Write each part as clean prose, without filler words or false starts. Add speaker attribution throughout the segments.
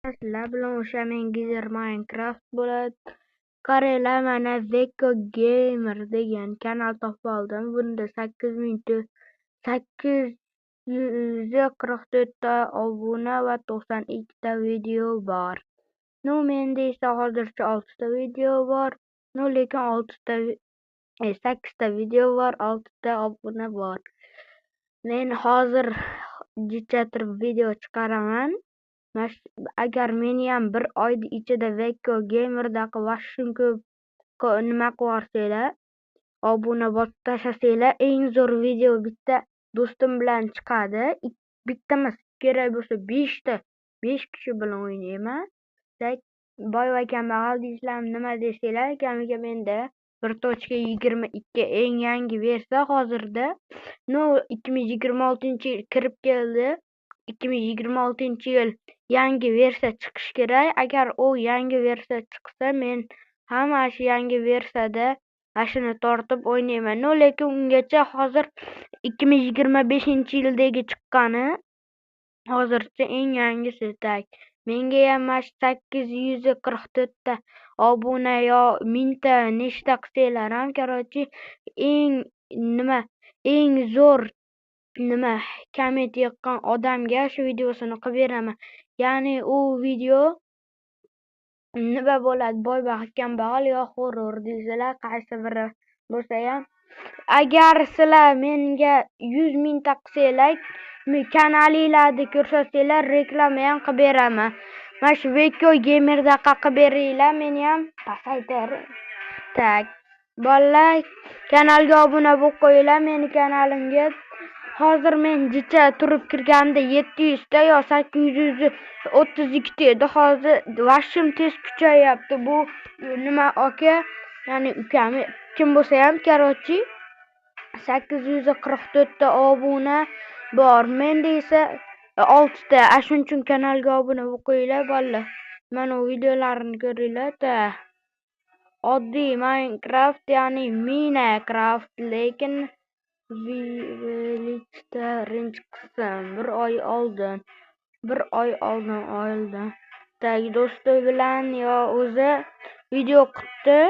Speaker 1: Sizlar bilan o'sha Mengizer Minecraft bo'ladi. Qaranglar, mana Zeko Gamer degan kanal topib oldim. Bunda 844 ta obuna va 92 ta video bor. Menda esa hozircha 6 ta video bor. Lekin 8 ta video bor, 6 ta obuna bor. Men hozir turib video chiqaraman. Agar meni ham bir oy ichida Zeko Gamer'daqa vashim ko'p nima qilarsanglar, obuna bosib tashlasanglar, eng zo'r video bitta do'stim bilan chiqadi. Bitta emas, kerak bo'lsa 5 kishi bilan o'ynayman. Boy va kambag'al deysizlarmi, nima deysanglar, kamiga menda 1.22 eng yangi versiya hozirda 2026-yil kirib keldi. 2026-yil yangi versiya chiqishi kerak. Agar u yangi versiya chiqsa, men ham shu yangi versiyada ashuni tortib o'ynayman. Lekin ungacha hozir 2025-yildagi chiqqani hozircha eng yangisi. Menga ham 844 ta obuna yo 1000 ta nechta qilsanglar ham, qarochi eng zo'r komment yoqqan odamga shu videosini qilib beraman. Ya'ni u video nima bo'ladi, boy va kambag'al yo horror deysizlar, qaysi biri bo'lsa ham. Agar sizlar menga 100 mingta qilsanglar, kanalinglarni ko'rsatsanglar, reklama ham qilib beraman. Mana shu Zeko Gamer'daqa qilib beringlar, meni ham pasaytir. Bolalar, kanalga obuna bo'lib qo'yinglar. Meni kanalimga hozir men jicha turib kirganimda 700 ta yo 832 ta edi. Hozir vashim tez kuchayapti. Bu nima aka, ya'ni ukam kim bo'lsa ham, qarochi 844 ta obuna bor. Menda esa 6 ta. Shuning uchun kanalga obuna bo'lib qo'yinglar bolalar. Mana videolarini ko'ringlar. Oddiy Minecraft, ya'ni Minecraft, lekin birinchi qism 1 oy oldin oldim. Do'sti bilan yo o'zi video qildi.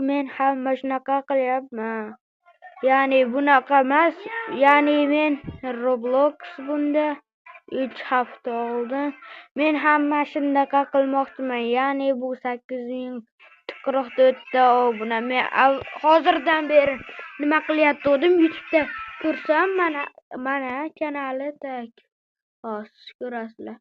Speaker 1: Men ham shunaqa qilyapman. Ya'ni bunaqa emas, ya'ni men Roblox bunda 3 hafta oldin men ham shunaqa qilmoqchiman. Ya'ni bu 844 ta obuna. Men hozirdan beri nima qilyaptim, YouTube'da ko'rsam, mana kanali hozir ko'rasizlar.